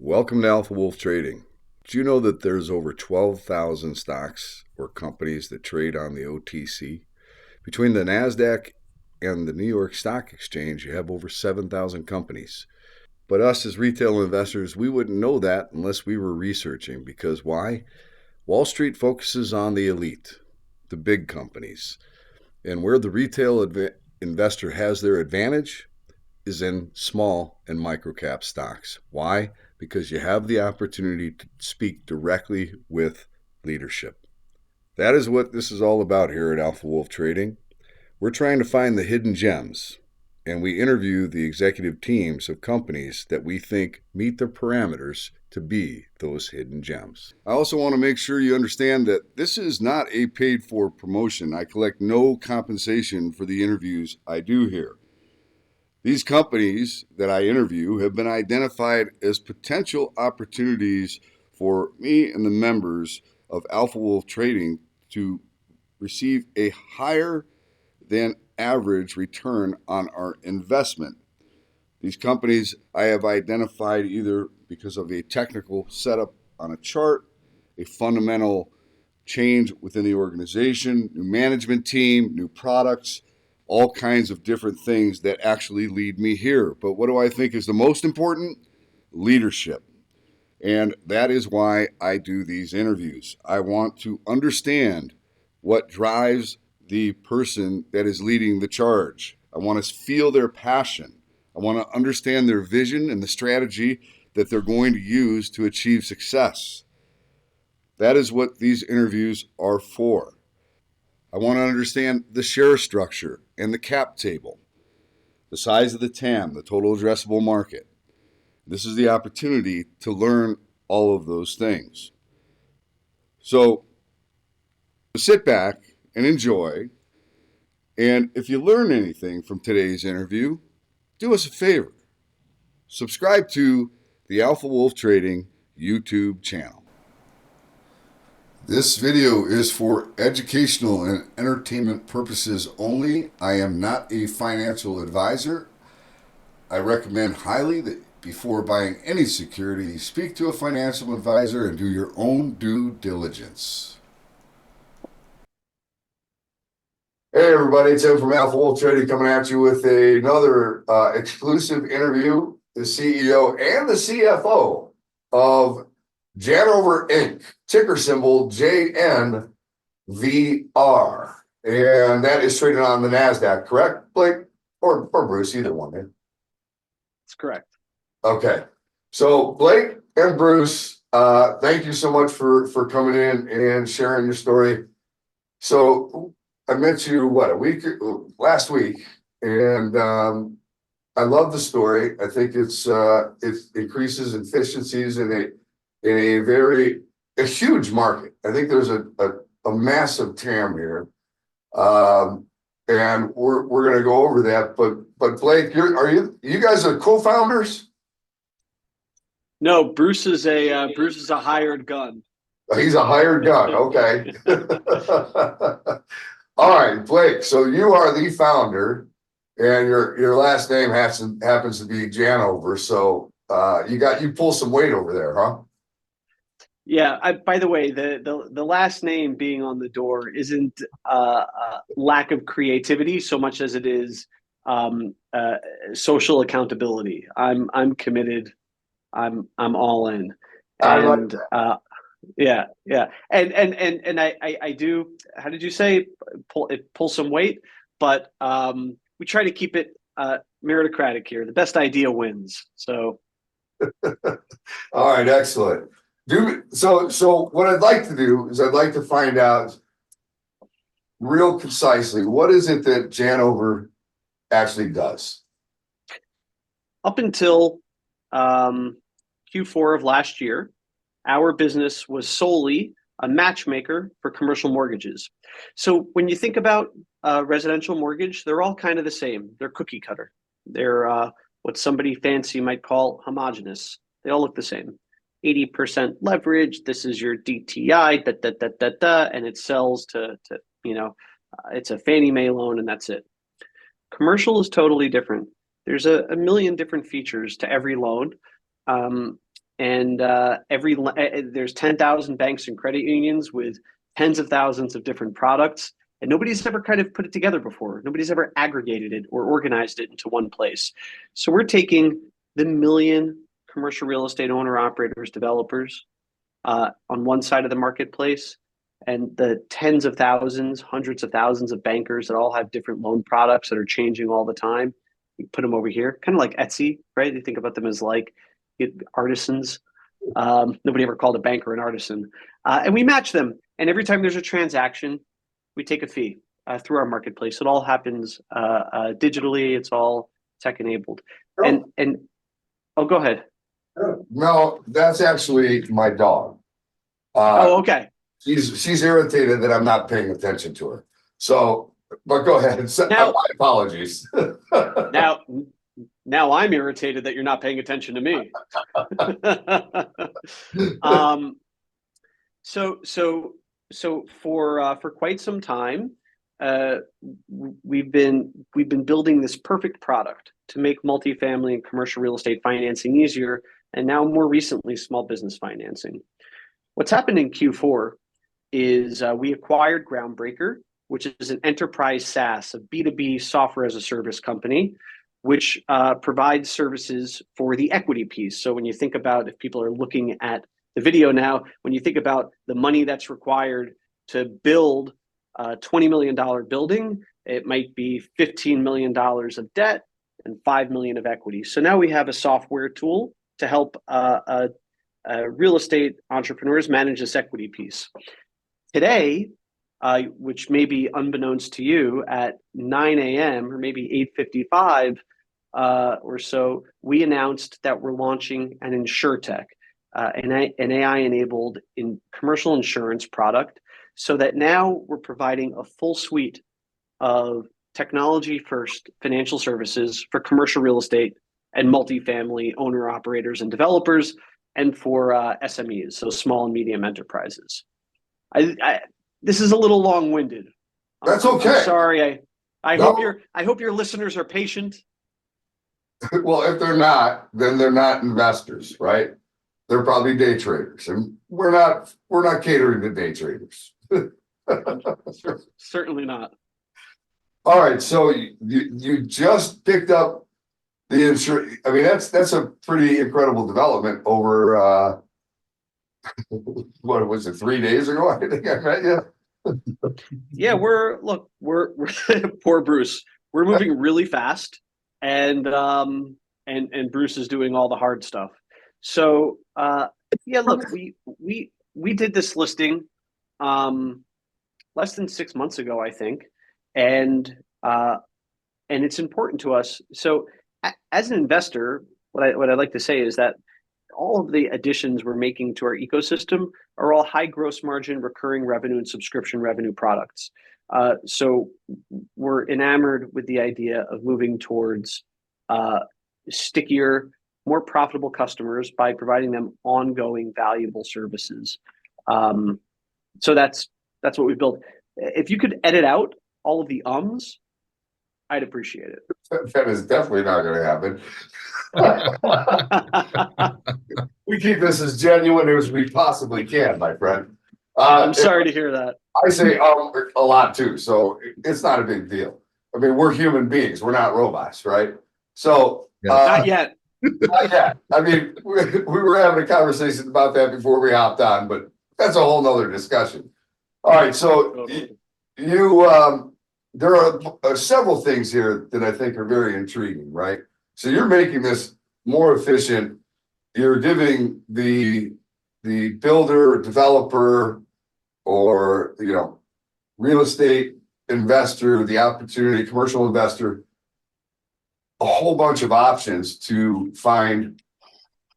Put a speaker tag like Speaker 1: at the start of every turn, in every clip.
Speaker 1: Welcome to Alpha Wolf Trading. Do you know that there's over 12,000 stocks or companies that trade on the OTC? Between the NASDAQ and the New York Stock Exchange, you have over 7,000 companies. But us as retail investors, we wouldn't know that unless we were researching. Because why? Wall Street focuses on the elite, the big companies. And where the retail investor has their advantage is in small and microcap stocks. Why? Because you have the opportunity to speak directly with leadership. That is what this is all about here at Alpha Wolf Trading. We're trying to find the hidden gems, and we interview the executive teams of companies that we think meet the parameters to be those hidden gems. I also want to make sure you understand that this is not a paid-for promotion. I collect no compensation for the interviews I do here. These companies that I interview have been identified as potential opportunities for me and the members of Alpha Wolf Trading to receive a higher than average return on our investment. These companies I have identified either because of a technical setup on a chart, a fundamental change within the organization, new management team, new products, all kinds of different things that actually lead me here. But what do I think is the most important? Leadership. And that is why I do these interviews. I want to understand what drives the person that is leading the charge. I want to feel their passion. I want to understand their vision and the strategy that they're going to use to achieve success. That is what these interviews are for. I want to understand the share structure and the cap table, the size of the TAM, the total addressable market. This is the opportunity to learn all of those things. So sit back and enjoy. And if you learn anything from today's interview, do us a favor. Subscribe to the Alpha Wolf Trading YouTube channel. This video is for educational and entertainment purposes only. I am not a financial advisor. I recommend highly that before buying any security, speak to a financial advisor and do your own due diligence. Hey everybody, Tim from Alpha Wolf Trading coming at you with another exclusive interview. The CEO and the CFO of Janover Inc., ticker symbol JNVR. And that is traded on the NASDAQ, correct, Blake? Or Bruce, either one, man.
Speaker 2: That's correct.
Speaker 1: Okay. So Blake and Bruce, thank you so much for coming in and sharing your story. So I met you, last week, and I love the story. I think it increases efficiencies in a huge market. I think there's a massive TAM here, and we're going to go over that. But Blake, you guys are co-founders?
Speaker 2: No, Bruce is a hired gun.
Speaker 1: He's a hired gun. Okay. All right, Blake. So you are the founder, and your last name happens to be Janover. So you pull some weight over there, huh?
Speaker 2: Yeah. By the way, the last name being on the door isn't lack of creativity so much as it is social accountability. I'm committed. I'm all in. And yeah. And I do. How did you say pull some weight? But we try to keep it meritocratic here. The best idea wins. So.
Speaker 1: All right, excellent. So what I'd like to do is I'd like to find out real concisely, what is it that Janover actually does?
Speaker 2: Up until Q4 of last year, our business was solely a matchmaker for commercial mortgages. So when you think about residential mortgage, they're all kind of the same. They're cookie cutter. They're what somebody fancy might call homogeneous. They all look the same. 80% leverage. This is your DTI, and it sells to it's a Fannie Mae loan, and that's it. Commercial is totally different. There's a million different features to every loan. and there's 10,000 banks and credit unions with tens of thousands of different products, and nobody's ever kind of put it together before. Nobody's ever aggregated it or organized it into one place. So we're taking the million commercial real estate owner operators, developers on one side of the marketplace, and the tens of thousands, hundreds of thousands of bankers that all have different loan products that are changing all the time. You put them over here, kind of like Etsy, right? You think about them as like artisans. Nobody ever called a banker an artisan. And we match them. And every time there's a transaction, we take a fee through our marketplace. It all happens digitally. It's all tech enabled.
Speaker 3: Oh.
Speaker 2: And oh, go ahead.
Speaker 3: No, that's actually my dog.
Speaker 2: Okay.
Speaker 3: She's irritated that I'm not paying attention to her. So, but go ahead.
Speaker 2: Now,
Speaker 3: my apologies.
Speaker 2: now I'm irritated that you're not paying attention to me. So for quite some time, we've been building this perfect product to make multifamily and commercial real estate financing easier, and now more recently, small business financing. What's happened in Q4 is we acquired Groundbreaker, which is an enterprise SaaS, a B2B software as a service company, which provides services for the equity piece. So when you think about, if people are looking at the video now, when you think about the money that's required to build a $20 million building, it might be $15 million of debt and $5 million of equity. So now we have a software tool to help real estate entrepreneurs manage this equity piece. Today, which may be unbeknownst to you, at 9 a.m. or maybe 8:55 or so, we announced that we're launching an InsurTech, an AI-enabled commercial insurance product, so that now we're providing a full suite of technology-first financial services for commercial real estate and multifamily owner-operators and developers, and for SMEs, so small and medium enterprises. This is a little long-winded.
Speaker 3: That's okay.
Speaker 2: I'm sorry. I hope your listeners are patient.
Speaker 3: Well, if they're not, then they're not investors, right? They're probably day traders, and we're not catering to day traders.
Speaker 2: Certainly not.
Speaker 3: All right, so you just picked up the insurance. I mean, that's a pretty incredible development over what was it, 3 days ago? I think I met you.
Speaker 2: Yeah, we're poor Bruce. We're moving really fast, and Bruce is doing all the hard stuff. So yeah, look, we did this listing less than 6 months ago, I think, and it's important to us. So as an investor, what I'd like to say is that all of the additions we're making to our ecosystem are all high gross margin, recurring revenue, and subscription revenue products. So we're enamored with the idea of moving towards stickier, more profitable customers by providing them ongoing valuable services. So that's what we've built. If you could edit out all of the ums, I'd appreciate it.
Speaker 3: That is definitely not going to happen. We keep this as genuine as we possibly can, my friend.
Speaker 2: I'm sorry to hear that.
Speaker 3: I say a lot too, so it's not a big deal. I mean, we're human beings. We're not robots, right? So
Speaker 2: not yet.
Speaker 3: Not yet. I mean, we were having a conversation about that before we hopped on, but that's a whole nother discussion. All right, so there are several things here that I think are very intriguing, right? So you're making this more efficient. You're giving the builder, developer, or real estate investor, the opportunity, commercial investor, a whole bunch of options to find,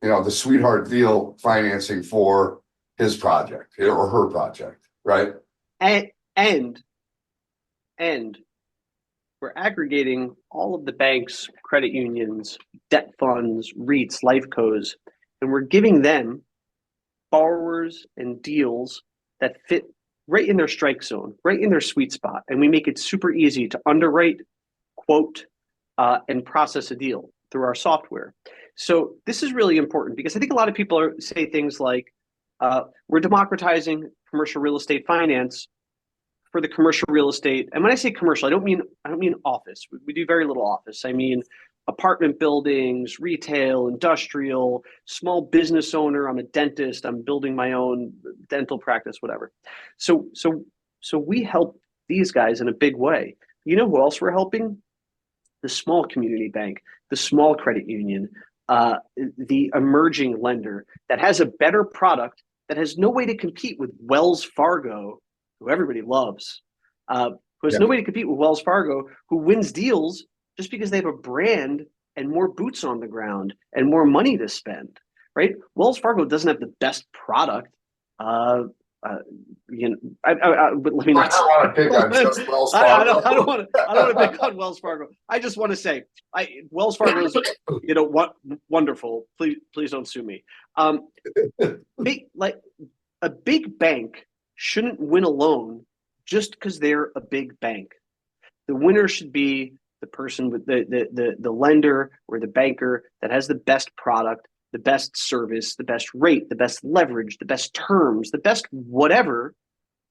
Speaker 3: the sweetheart deal financing for his project or her project, right?
Speaker 2: And we're aggregating all of the banks, credit unions, debt funds, REITs, life cos, and we're giving them borrowers and deals that fit right in their strike zone, right in their sweet spot. And we make it super easy to underwrite, quote, and process a deal through our software. So this is really important because I think a lot of people say things like, we're democratizing commercial real estate finance for the commercial real estate. And when I say commercial, I don't mean office. We do very little office. I mean apartment buildings, retail, industrial, small business owner. I'm a dentist. I'm building my own dental practice, whatever. So we help these guys in a big way. You know who else we're helping? The small community bank, the small credit union, the emerging lender that has a better product, that has no way to compete with Wells Fargo, who everybody loves, who has no way to compete with Wells Fargo, who wins deals just because they have a brand and more boots on the ground and more money to spend, right? Wells Fargo doesn't have the best product. You know, but let me not.
Speaker 3: I don't want to pick on just Wells Fargo.
Speaker 2: I don't want to pick on Wells Fargo. I just want to say, Wells Fargo is, what wonderful. Please don't sue me. Like a big bank shouldn't win alone just because they're a big bank. The winner should be the person with the lender or the banker that has the best product, the best service, the best rate, the best leverage, the best terms, the best whatever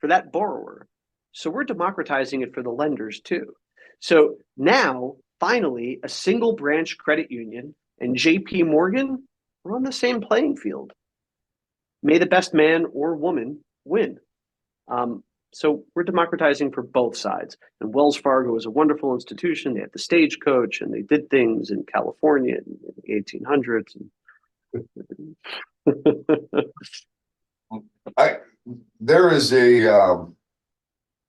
Speaker 2: for that borrower. So we're democratizing it for the lenders too. So now, finally, a single branch credit union and JP Morgan are on the same playing field. May the best man or woman win. So we're democratizing for both sides. And Wells Fargo is a wonderful institution. They have the stagecoach, and they did things in California in the 1800s.
Speaker 3: There is the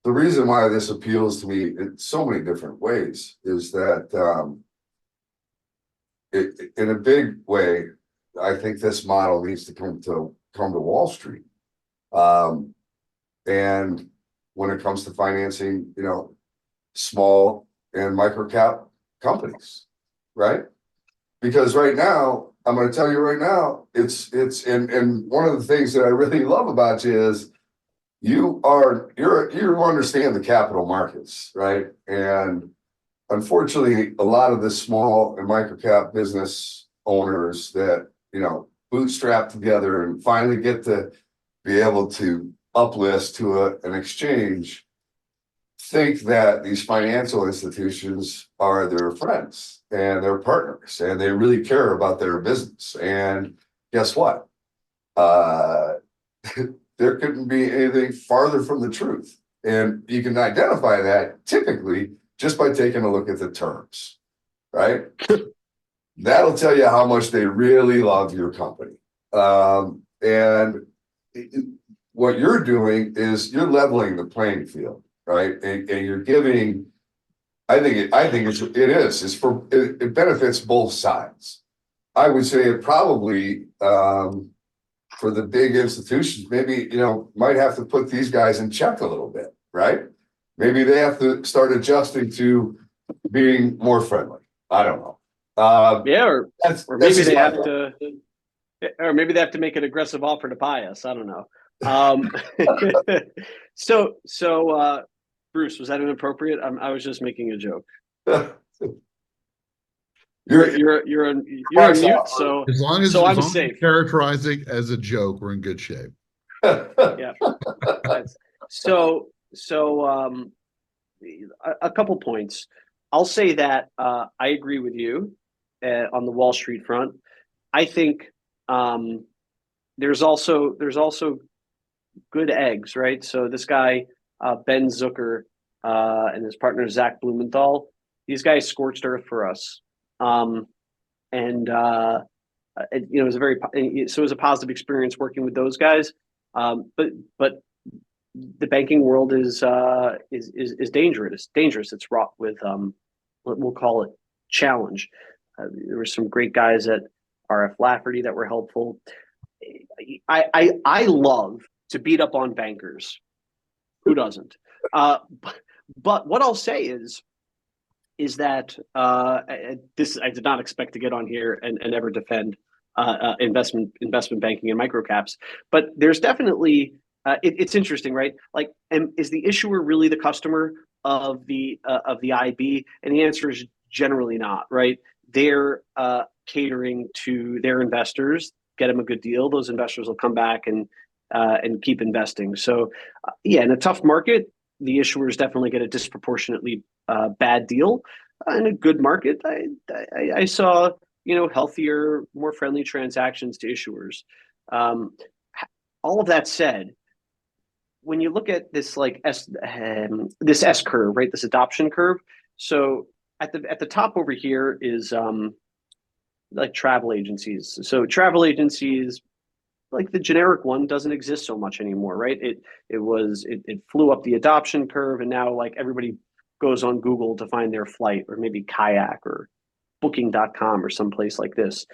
Speaker 3: reason why this appeals to me in so many different ways is that in a big way, I think this model needs to come to Wall Street. And when it comes to financing, small and micro cap companies, right? Because right now, I'm going to tell you right now, and one of the things that I really love about you is you understand the capital markets, right? And unfortunately, a lot of the small and micro cap business owners that, bootstrap together and finally get to be able to uplist to an exchange think that these financial institutions are their friends and their partners, and they really care about their business. And guess what? There couldn't be anything farther from the truth. And you can identify that typically just by taking a look at the terms, right? That'll tell you how much they really love your company. And what you're doing is you're leveling the playing field, right? And you're giving, it benefits both sides. I would say it probably, for the big institutions, maybe, might have to put these guys in check a little bit, right? Maybe they have to start adjusting to being more friendly. I don't know.
Speaker 2: Or maybe they have to make an aggressive offer to buy us. I don't know. So Bruce, was that inappropriate? I was just making a joke. You're on mute, so
Speaker 4: as long as
Speaker 2: I'm safe.
Speaker 4: Characterizing as a joke, we're in good shape.
Speaker 2: Yeah. So a couple points. I'll say that I agree with you on the Wall Street front. I think there's also good eggs, right? So this guy Ben Zucker and his partner Zach Blumenthal, these guys scorched earth for us, it was it was a positive experience working with those guys. But the banking world is dangerous. It's wrought with what we'll call it challenge. There were some great guys at RF Lafferty that were helpful. I love to beat up on bankers. Who doesn't? But what I'll say is that I did not expect to get on here and ever defend investment banking and microcaps, but there's definitely it's interesting, right? Like, is the issuer really the customer of the IB? And the answer is generally not, right? they're catering to their investors, get them a good deal. Those investors will come back and keep investing. So, yeah, in a tough market, the issuers definitely get a disproportionately bad deal. In a good market, I saw healthier, more friendly transactions to issuers. All of that said, when you look at this this S curve, right, this adoption curve. So at the top over here is like travel agencies. So travel agencies, like the generic one, doesn't exist so much anymore, right? It flew up the adoption curve, and now like everybody goes on Google to find their flight, or maybe Kayak or Booking.com or someplace like this.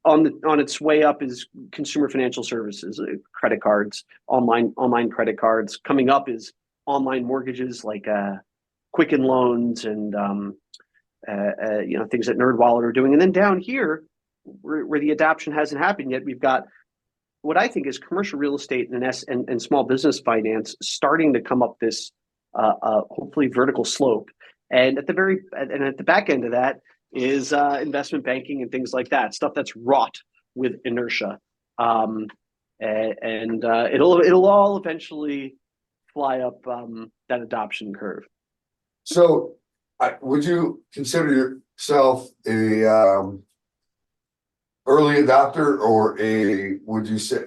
Speaker 2: On its way up is consumer financial services, credit cards, online credit cards. Coming up is online mortgages like Quicken Loans and things that NerdWallet are doing. And then down here, where the adoption hasn't happened yet, we've got what I think is commercial real estate and small business finance starting to come up this hopefully vertical slope. And at the back end of that is investment banking and things like that, stuff that's wrought with inertia. It'll all eventually fly up that adoption curve.
Speaker 3: So, would you consider yourself a early adopter, or would you say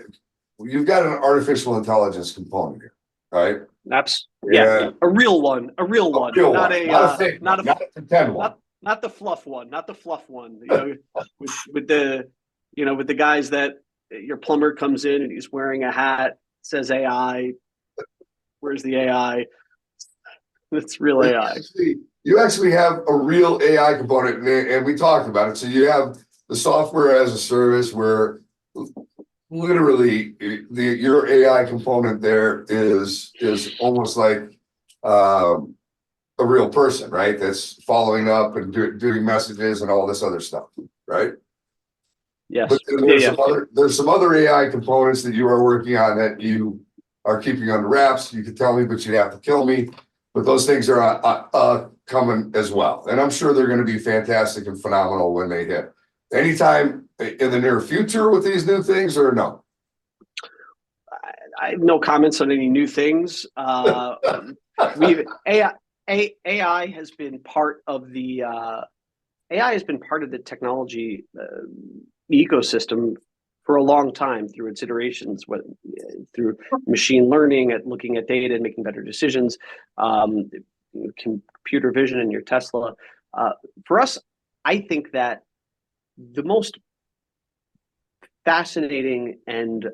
Speaker 3: you've got an artificial intelligence component here, right?
Speaker 2: That's a real one, not a fake one, not a pretend one, not the fluff one, with the guys that your plumber comes in and he's wearing a hat, says AI. Where's the AI? It's real AI.
Speaker 3: You actually have a real AI component, and we talked about it. So you have the software as a service, where literally your AI component there is almost like a real person, right? That's following up and doing messages and all this other stuff, right?
Speaker 2: Yes.
Speaker 3: But there's some other AI components that you are working on that you are keeping under wraps. You can tell me, but you'd have to kill me. But those things are coming as well, and I'm sure they're going to be fantastic and phenomenal when they hit. Anytime in the near future with these new things, or no?
Speaker 2: I have no comments on any new things. AI has been part of the technology ecosystem for a long time through its iterations, through machine learning, at looking at data and making better decisions, computer vision in your Tesla. For us, I think that the most fascinating and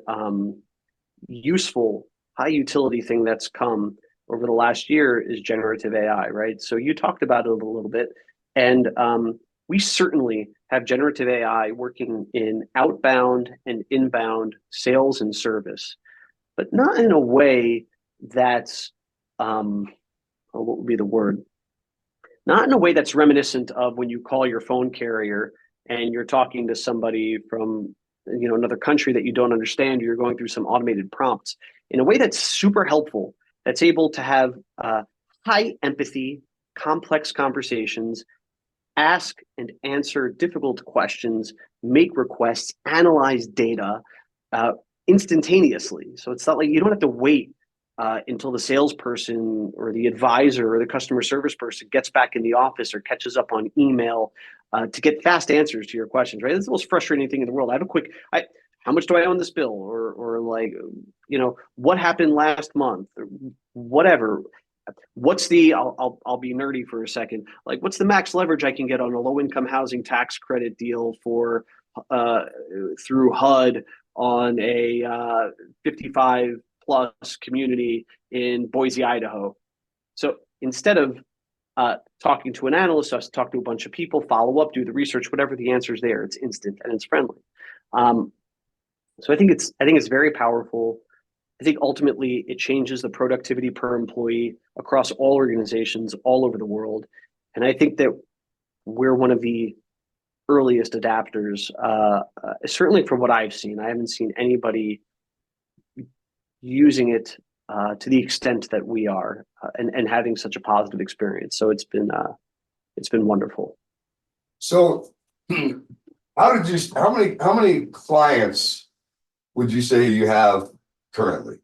Speaker 2: useful, high utility thing that's come over the last year is generative AI, right? So you talked about it a little bit, and we certainly have generative AI working in outbound and inbound sales and service, but not in a way that's, what would be the word? Not in a way that's reminiscent of when you call your phone carrier and you're talking to somebody from another country that you don't understand. You're going through some automated prompts in a way that's super helpful, that's able to have high empathy, complex conversations, ask and answer difficult questions, make requests, analyze data instantaneously. So it's not like you don't have to wait until the salesperson or the advisor or the customer service person gets back in the office or catches up on email to get fast answers to your questions, right? That's the most frustrating thing in the world. I have a quick, how much do I own this bill? Or like, what happened last month? Or whatever. What's the, I'll be nerdy for a second. Like, what's the max leverage I can get on a low income housing tax credit deal for through HUD on a 55 plus community in Boise, Idaho? So instead of talking to an analyst, us talk to a bunch of people, follow up, do the research, whatever the answer is there, it's instant and it's friendly. So I think it's very powerful. I think ultimately it changes the productivity per employee across all organizations all over the world. And I think that we're one of the earliest adapters, certainly from what I've seen. I haven't seen anybody using it to the extent that we are and having such a positive experience. So it's been wonderful.
Speaker 3: So how many clients would you say you have currently?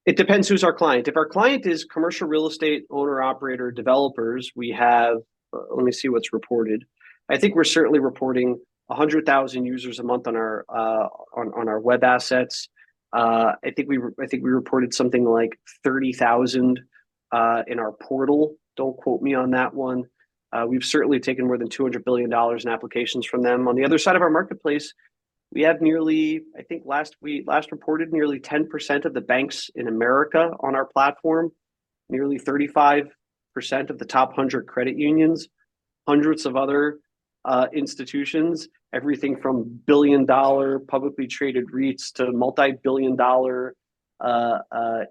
Speaker 2: It depends who's our client. If our client is commercial real estate owner, operator, developers, we have, let me see what's reported. I think we're certainly reporting 100,000 users a month on our on our web assets. I think we reported something like 30,000 in our portal. Don't quote me on that one. We've certainly taken more than $200 billion in applications from them. On the other side of our marketplace, we have nearly, I think last reported, nearly 10% of the banks in America on our platform, nearly 35% of the top 100 credit unions, hundreds of other institutions, everything from billion-dollar publicly traded REITs to multi-billion-dollar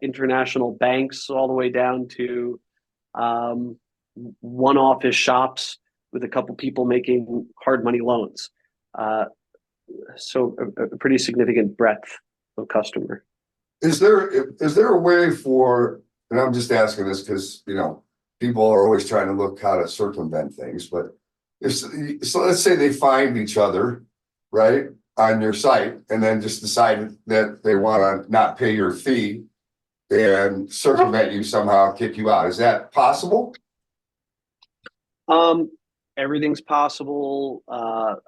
Speaker 2: international banks, all the way down to one-office shops with a couple people making hard money loans. So a pretty significant breadth of customer.
Speaker 3: Is there a way for, and I'm just asking this because, people are always trying to look how to circumvent things, but so let's say they find each other, right, on your site and then just decide that they want to not pay your fee and circumvent you somehow, kick you out. Is that possible?
Speaker 2: Everything's possible. Are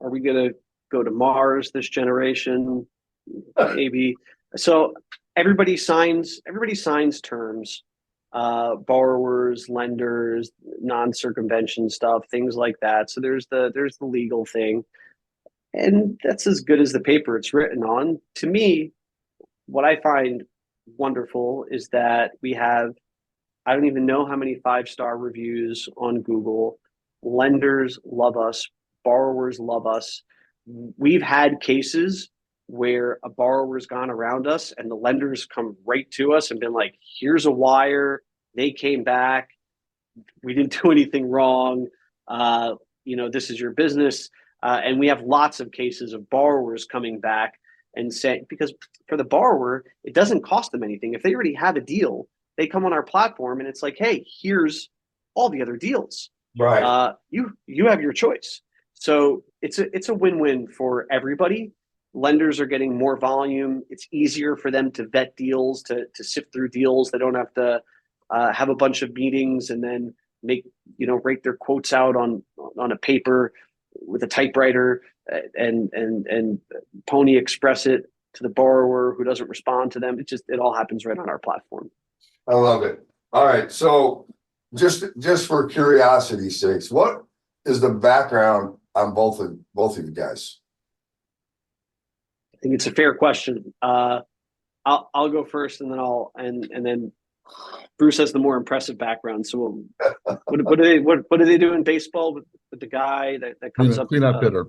Speaker 2: we going to go to Mars this generation? Maybe. So everybody signs terms, borrowers, lenders, non-circumvention stuff, things like that. So there's the legal thing, and that's as good as the paper it's written on. To me, what I find wonderful is that we have, I don't even know how many 5-star reviews on Google. Lenders love us. Borrowers love us. We've had cases where a borrower's gone around us and the lenders come right to us and been like, here's a wire. They came back. We didn't do anything wrong. This is your business. And we have lots of cases of borrowers coming back and saying, because for the borrower, it doesn't cost them anything. If they already have a deal, they come on our platform and it's like, hey, here's all the other deals.
Speaker 3: Right.
Speaker 2: You have your choice. So it's a win-win for everybody. Lenders are getting more volume. It's easier for them to vet deals, to sift through deals. They don't have to have a bunch of meetings and then write their quotes out on a paper with a typewriter and Pony Express it to the borrower who doesn't respond to them. It all happens right on our platform.
Speaker 3: I love it. All right. So just for curiosity's sakes, what is the background on both of you guys?
Speaker 2: I think it's a fair question. I'll go first, and then then Bruce has the more impressive background. So what do they do in baseball with the guy that comes up?
Speaker 4: Cleanup hitter.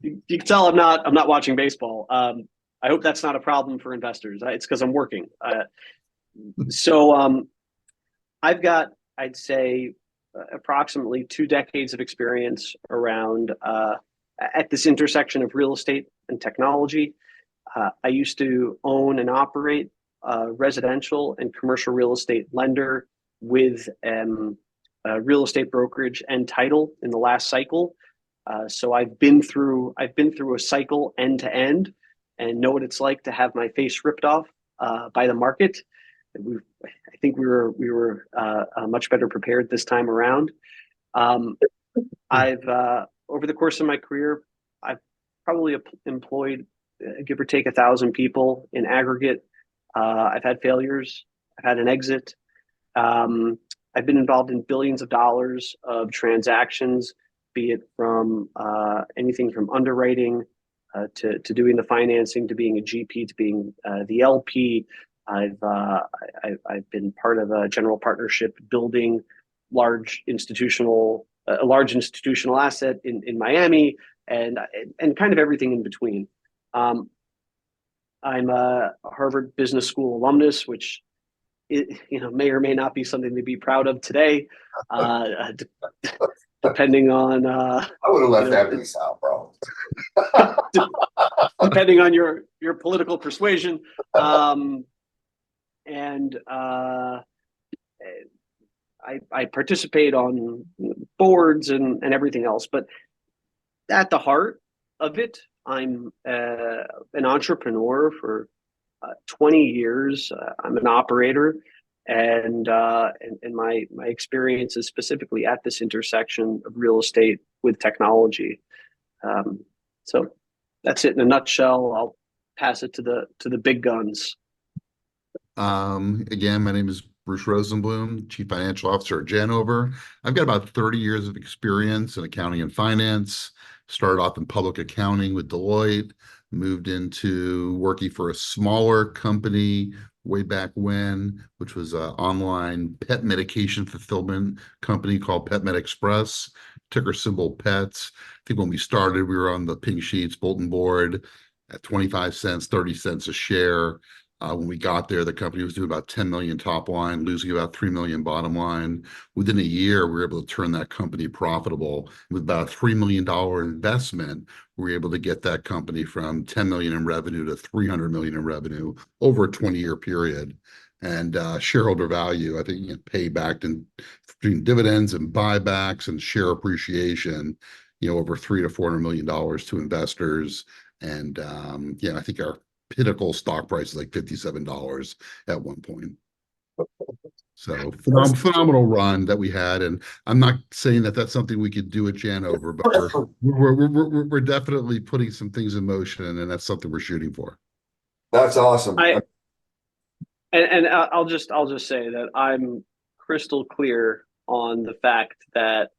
Speaker 2: You can tell I'm not watching baseball. I hope that's not a problem for investors. It's because I'm working. So I've got, I'd say, approximately 2 decades of experience around at this intersection of real estate and technology. I used to own and operate a residential and commercial real estate lender with real estate brokerage and title in the last cycle. So I've been through a cycle end to end and know what it's like to have my face ripped off by the market. I think we were much better prepared this time around. I've over the course of my career, I've probably employed give or take 1,000 people in aggregate. I've had failures. I've had an exit. I've been involved in billions of dollars of transactions, be it from anything from underwriting to doing the financing, to being a GP, to being the LP. I've been part of a general partnership building a large institutional asset in Miami, and kind of everything in between. I'm a Harvard Business School alumnus, which may or may not be something to be proud of today, depending on.
Speaker 3: I would have left that piece out, bro.
Speaker 2: Depending on your political persuasion, and I participate on boards and everything else, but at the heart of it, I'm an entrepreneur for 20 years. I'm an operator, and my experience is specifically at this intersection of real estate with technology. So that's it in a nutshell. I'll pass it to the big guns.
Speaker 4: Again, my name is Bruce Rosenbloom, Chief Financial Officer at Janover. I've got about 30 years of experience in accounting and finance. Started off in public accounting with Deloitte, moved into working for a smaller company way back when, which was an online pet medication fulfillment company called PetMed Express, ticker symbol PETS. I think when we started, we were on the pink sheets bulletin board at 25 cents, 30 cents a share. When we got there, the company was doing about 10 million top line, losing about 3 million bottom line. Within a year, we were able to turn that company profitable. With about a $3 million investment, we were able to get that company from 10 million in revenue to 300 million in revenue over a 20-year period. And shareholder value, I think, payback between dividends and buybacks and share appreciation, over $300 to $400 million to investors. And I think our pinnacle stock price is like $57 at one point. So phenomenal run that we had, and I'm not saying that that's something we could do at Janover, but we're definitely putting some things in motion, and that's something we're shooting for.
Speaker 3: That's awesome.
Speaker 2: I'll just say that I'm crystal clear on the fact that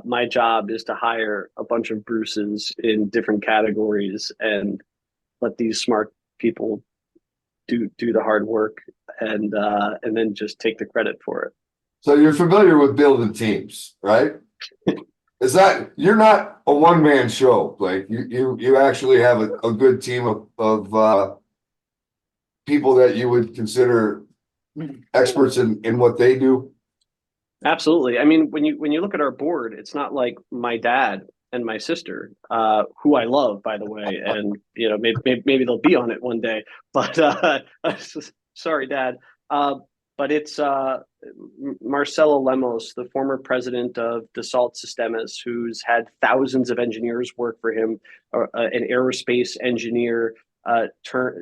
Speaker 2: my job is to hire a bunch of Bruces in different categories and let these smart people do the hard work and then just take the credit for it.
Speaker 3: So you're familiar with building teams, right? Is that you're not a one-man show, Blake? You actually have a good team of people that you would consider experts in what they do?
Speaker 2: Absolutely. I mean, when you look at our board, it's not like my dad and my sister, who I love, by the way, and maybe they'll be on it one day. But sorry, Dad. But it's Marcelo Lemos, the former president of Dassault Systems, who's had thousands of engineers work for him, an aerospace engineer,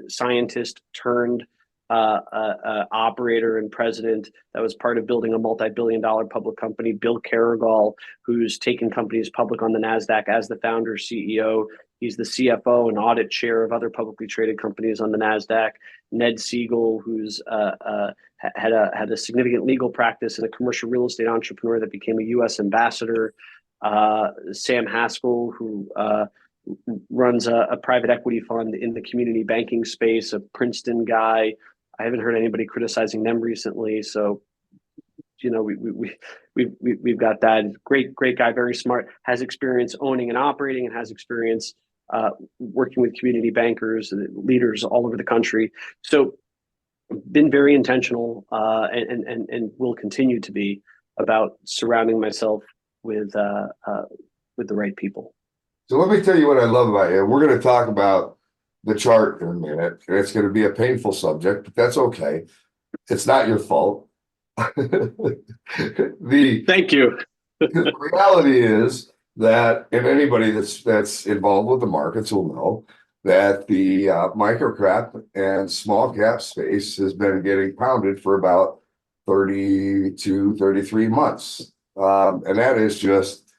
Speaker 2: scientist turned operator and president that was part of building a multi-billion-dollar public company. Bill Carrigal, who's taken companies public on the NASDAQ as the founder CEO. He's the CFO and audit chair of other publicly traded companies on the NASDAQ. Ned Siegel, who's had a significant legal practice and a commercial real estate entrepreneur that became a U.S. ambassador. Sam Haskell, who runs a private equity fund in the community banking space, a Princeton guy. I haven't heard anybody criticizing them recently. So, we've got that great guy, very smart, has experience owning and operating, and has experience working with community bankers, leaders all over the country. So, been very intentional and will continue to be about surrounding myself with the right people.
Speaker 3: So let me tell you what I love about you. We're going to talk about the chart in a minute, and it's going to be a painful subject, but that's okay. It's not your fault.
Speaker 2: Thank you.
Speaker 3: The reality is that, and anybody that's involved with the markets will know that the micro cap and small cap space has been getting pounded for about 32, 33 months. And that is just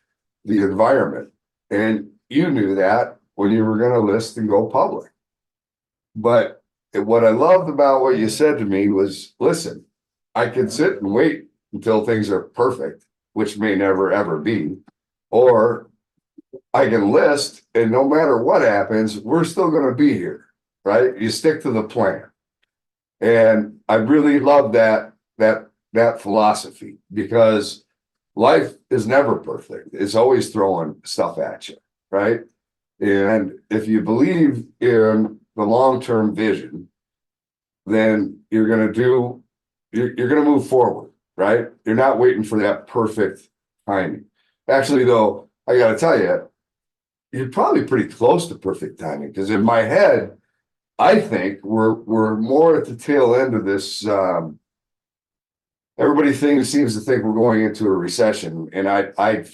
Speaker 3: the environment. And you knew that when you were going to list and go public. But what I loved about what you said to me was, listen, I can sit and wait until things are perfect, which may never, ever be, or I can list, and no matter what happens, we're still going to be here, right? You stick to the plan. And I really love that philosophy, because life is never perfect. It's always throwing stuff at you, right? And if you believe in the long-term vision, then you're going to move forward, right? You're not waiting for that perfect timing. Actually, though, I got to tell you, you're probably pretty close to perfect timing, because in my head, I think we're more at the tail end of this everybody seems to think we're going into a recession, and I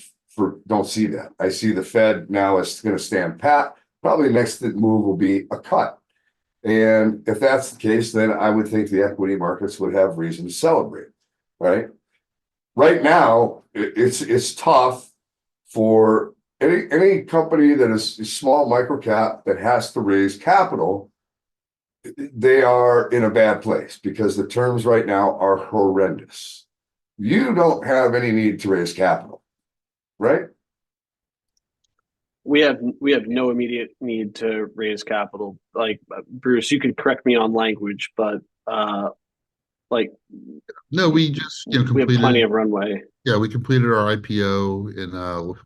Speaker 3: don't see that. I see the Fed now is going to stand pat. Probably next move will be a cut. And if that's the case, then I would think the equity markets would have reason to celebrate, right? Right now, it's tough for any company that is small micro cap that has to raise capital. They are in a bad place because the terms right now are horrendous. You don't have any need to raise capital, right?
Speaker 2: We have no immediate need to raise capital. Like Bruce, you can correct me on language, but like
Speaker 4: No, we just
Speaker 2: we have plenty of runway.
Speaker 4: Yeah, we completed our IPO in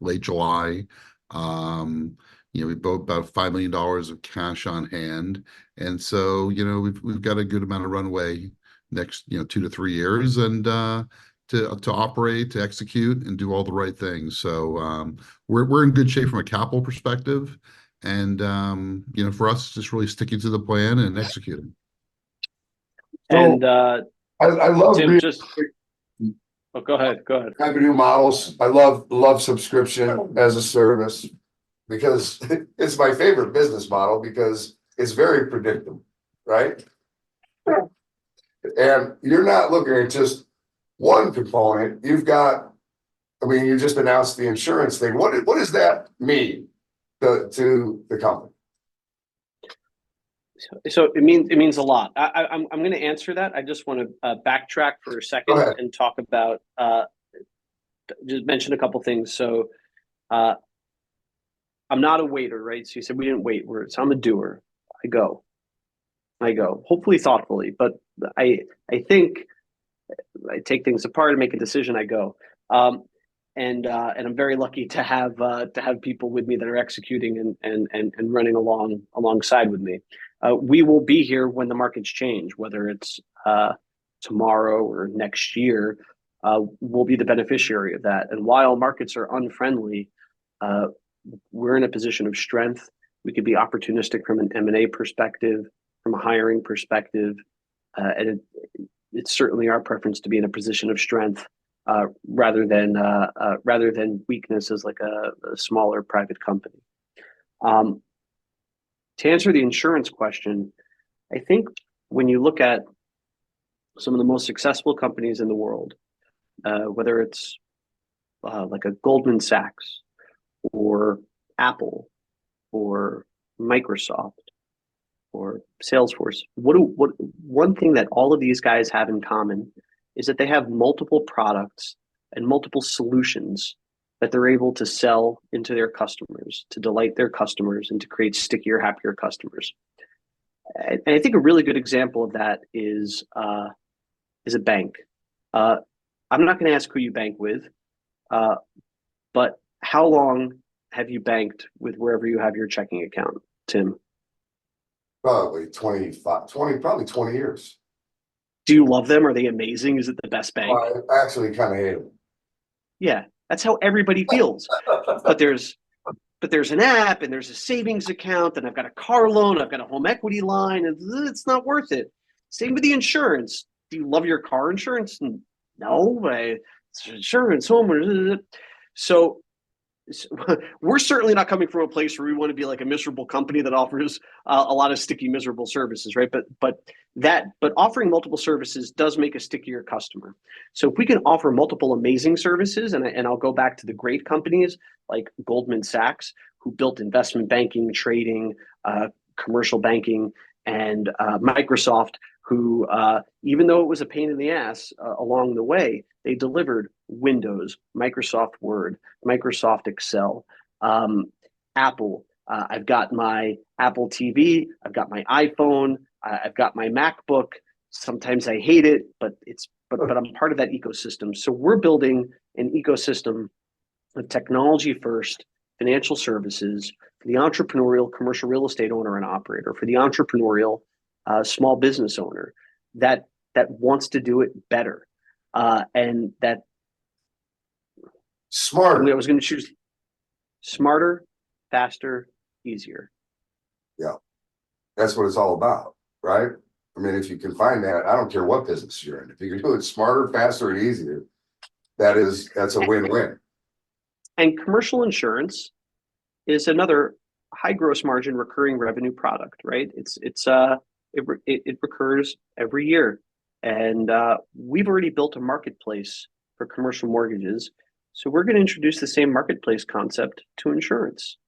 Speaker 4: late July. We bought about $5 million of cash on hand, and so we've got a good amount of runway next 2 to 3 years, and to operate, to execute, and do all the right things. So we're in good shape from a capital perspective, and for us, it's just really sticking to the plan and executing.
Speaker 2: And
Speaker 3: I love
Speaker 2: Tim, go ahead.
Speaker 3: revenue models. I love subscription as a service because it's my favorite business model because it's very predictable, right? And you're not looking at just one component. You just announced the insurance thing. What does that mean to the company?
Speaker 2: So it means a lot. I'm going to answer that. I just want to backtrack for a second and talk about just mention a couple things. So I'm not a waiter, right? So you said we didn't wait. So I'm a doer. I go, hopefully thoughtfully, but I think I take things apart and make a decision. I go, and I'm very lucky to have people with me that are executing and running alongside with me. We will be here when the markets change, whether it's tomorrow or next year. We'll be the beneficiary of that. And while markets are unfriendly, we're in a position of strength. We could be opportunistic from an M&A perspective, from a hiring perspective, and it's certainly our preference to be in a position of strength rather than weakness as like a smaller private company. To answer the insurance question, I think when you look at some of the most successful companies in the world, whether it's like a Goldman Sachs or Apple or Microsoft or Salesforce, one thing that all of these guys have in common is that they have multiple products and multiple solutions that they're able to sell into their customers, to delight their customers, and to create stickier, happier customers. And I think a really good example of that is a bank. I'm not going to ask who you bank with, but how long have you banked with wherever you have your checking account, Tim?
Speaker 3: Probably 20 years.
Speaker 2: Do you love them? Are they amazing? Is it the best bank?
Speaker 3: I actually kind of hate them.
Speaker 2: Yeah, that's how everybody feels. But there's an app and there's a savings account and I've got a car loan, I've got a home equity line, and it's not worth it. Same with the insurance. Do you love your car insurance? No, it's insurance, home. So we're certainly not coming from a place where we want to be like a miserable company that offers a lot of sticky, miserable services, right? But offering multiple services does make a stickier customer. So if we can offer multiple amazing services, and I'll go back to the great companies like Goldman Sachs, who built investment banking, trading, commercial banking, and Microsoft, who even though it was a pain in the ass along the way, they delivered Windows, Microsoft Word, Microsoft Excel, Apple. I've got my Apple TV, I've got my iPhone, I've got my MacBook. Sometimes I hate it, but I'm part of that ecosystem. So we're building an ecosystem of technology first, financial services for the entrepreneurial commercial real estate owner and operator, for the entrepreneurial small business owner that wants to do it better, and that
Speaker 3: smarter.
Speaker 2: I was going to choose smarter, faster, easier.
Speaker 3: Yeah, that's what it's all about, right? I mean, if you can find that, I don't care what business you're in. If you can do it smarter, faster, and easier, that's a win-win.
Speaker 2: And commercial insurance is another high gross margin recurring revenue product, right? It recurs every year, and we've already built a marketplace for commercial mortgages, so we're going to introduce the same marketplace concept to insurance.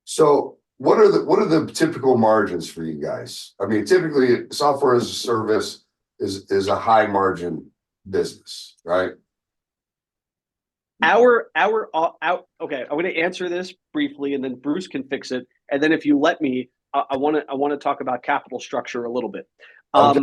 Speaker 3: So what are the typical margins for you guys? I mean, typically software as a service is a high margin business, right?
Speaker 2: Okay, I'm going to answer this briefly, and then Bruce can fix it. And then if you let me, I want to talk about capital structure a little bit.
Speaker 3: Okay.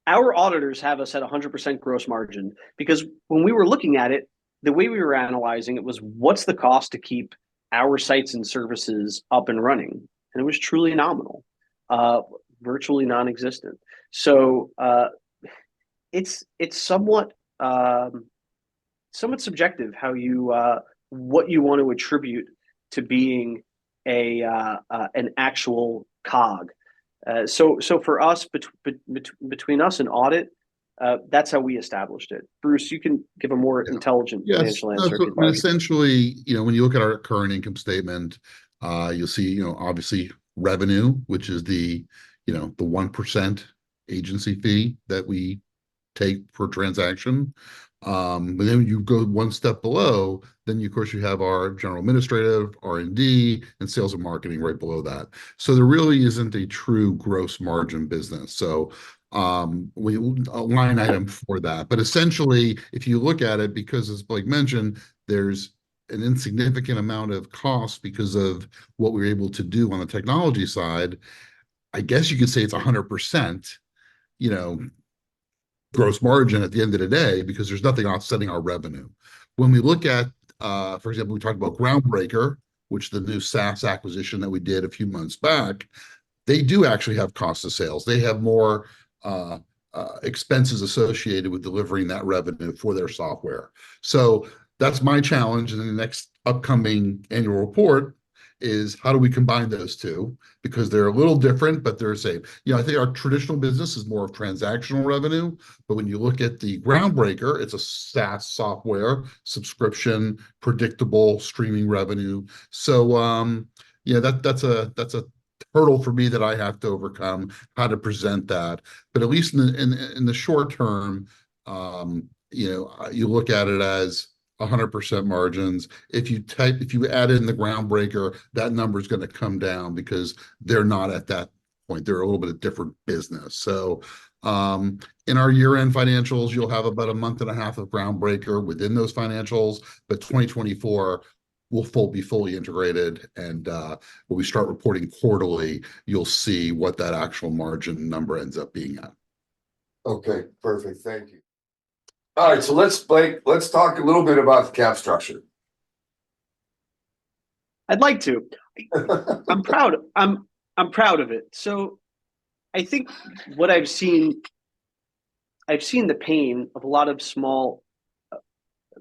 Speaker 2: Our auditors have us at 100% gross margin because when we were looking at it, the way we were analyzing it was what's the cost to keep our sites and services up and running, and it was truly nominal, virtually non-existent. So it's somewhat subjective how you what you want to attribute to being an actual cog. So for us, between us and audit, that's how we established it. Bruce, you can give a more intelligent financial answer.
Speaker 4: So, essentially, when you look at our current income statement, you'll see, obviously revenue, which is the 1% agency fee that we take per transaction. But then you go one step below, then of course you have our general administrative, R&D, and sales and marketing right below that. So there really isn't a true gross margin business. So we a line item for that. But essentially, if you look at it, because as Blake mentioned, there's an insignificant amount of cost because of what we're able to do on the technology side, I guess you could say it's 100%, gross margin at the end of the day, because there's nothing offsetting our revenue. When we look at, for example, we talked about Groundbreaker, which the new SaaS acquisition that we did a few months back, they do actually have cost of sales. They have more expenses associated with delivering that revenue for their software. So that's my challenge in the next upcoming annual report is how do we combine those two? Because they're a little different, but they're the same. I think our traditional business is more of transactional revenue, but when you look at the Groundbreaker, it's a SaaS software, subscription, predictable streaming revenue. So that's a hurdle for me that I have to overcome, how to present that. But at least in the short term, you look at it as 100% margins. If you add in the Groundbreaker, that number is going to come down because they're not at that point. They're a little bit of different business. So in our year-end financials, you'll have about a month and a half of Groundbreaker within those financials, but 2024 will be fully integrated. And when we start reporting quarterly, you'll see what that actual margin number ends up being at.
Speaker 3: Okay, perfect. Thank you. All right, so let's talk a little bit about the cap structure.
Speaker 2: I'd like to. I'm proud. I'm proud of it. So I think what I've seen the pain of a lot of small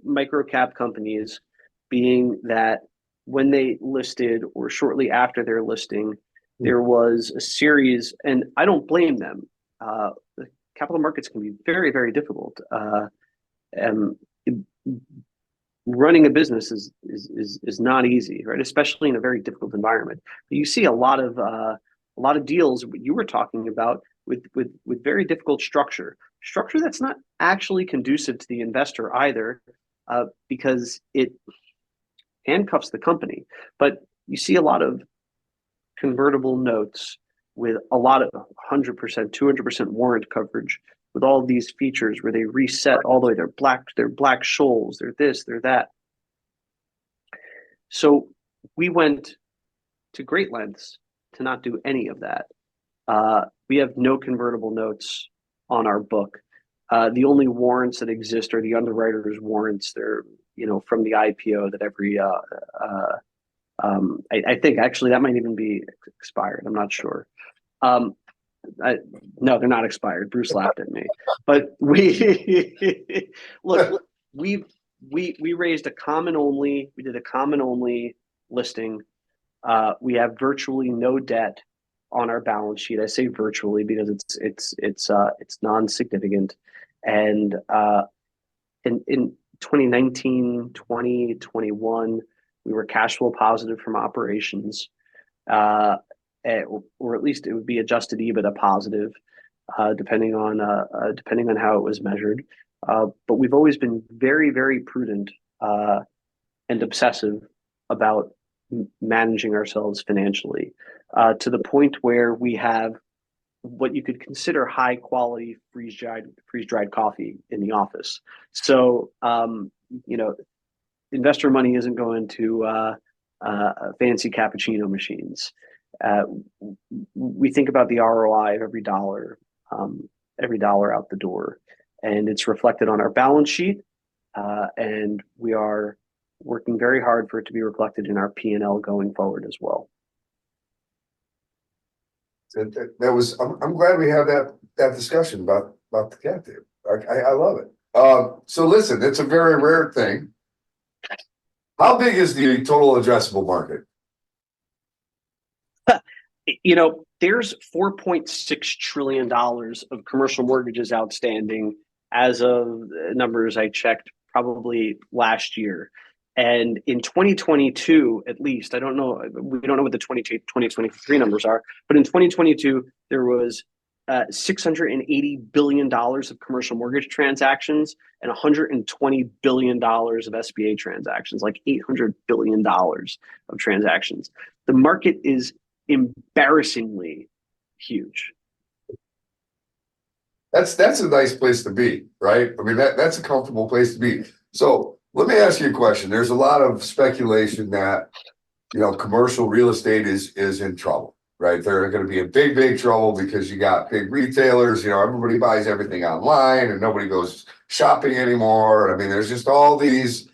Speaker 2: micro cap companies being that when they listed or shortly after their listing, there was a series, and I don't blame them. The capital markets can be very, very difficult. Running a business is not easy, right? Especially in a very difficult environment. But you see a lot of deals you were talking about with very difficult structure that's not actually conducive to the investor either, because it handcuffs the company. But you see a lot of convertible notes with a lot of 100%, 200% warrant coverage, with all of these features where they reset all the way. They're black shoals, they're this, they're that. So we went to great lengths to not do any of that. We have no convertible notes on our book. The only warrants that exist are the underwriters' warrants. They're from the IPO that every I think actually that might even be expired. I'm not sure. No, they're not expired. Bruce laughed at me. But we look, we raised a common only. We did a common only listing. We have virtually no debt. on our balance sheet. I say virtually because it's non-significant. And in 2019, 2021, we were cash flow positive from operations, or at least it would be adjusted EBITDA positive, depending on how it was measured. But we've always been very, very prudent and obsessive about managing ourselves financially, to the point where we have what you could consider high quality freeze dried coffee in the office. So investor money isn't going to fancy cappuccino machines. We think about the ROI of every dollar out the door, and it's reflected on our balance sheet, and we are working very hard for it to be reflected in our P&L going forward as well.
Speaker 3: I'm glad we had that discussion about the cat tape. I love it. So listen, it's a very rare thing. How big is the total addressable market?
Speaker 2: There's $4.6 trillion of commercial mortgages outstanding as of numbers I checked probably last year. And in 2022, at least, we don't know what the 2023 numbers are, but in 2022, there was $680 billion of commercial mortgage transactions and $120 billion of SBA transactions, like $800 billion of transactions. The market is embarrassingly huge.
Speaker 3: That's a nice place to be, right? I mean, that's a comfortable place to be. So let me ask you a question. There's a lot of speculation that, commercial real estate is in trouble, right? They're going to be in big, big trouble because you got big retailers, everybody buys everything online and nobody goes shopping anymore. I mean, there's just all these,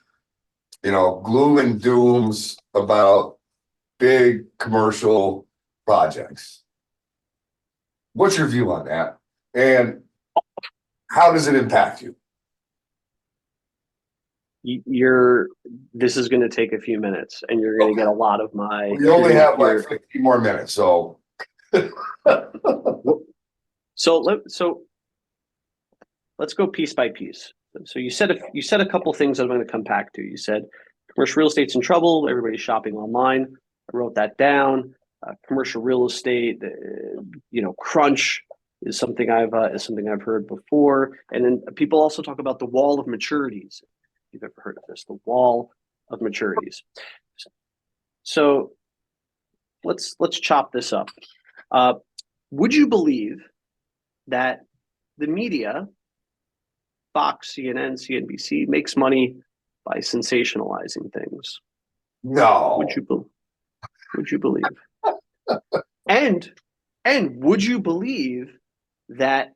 Speaker 3: gloom and dooms about big commercial projects. What's your view on that? And how does it impact you?
Speaker 2: This is going to take a few minutes, and you're going to get a lot of my.
Speaker 3: We only have like 50 more minutes, so.
Speaker 2: So let's go piece by piece. So you said a couple things that I'm going to come back to. You said commercial real estate's in trouble. Everybody's shopping online. I wrote that down. Commercial real estate, crunch is something I've heard before. And then people also talk about the wall of maturities. If you've ever heard of this, the wall of maturities. So let's chop this up. Would you believe that the media, Fox, CNN, CNBC, makes money by sensationalizing things?
Speaker 3: No.
Speaker 2: Would you believe? And would you believe that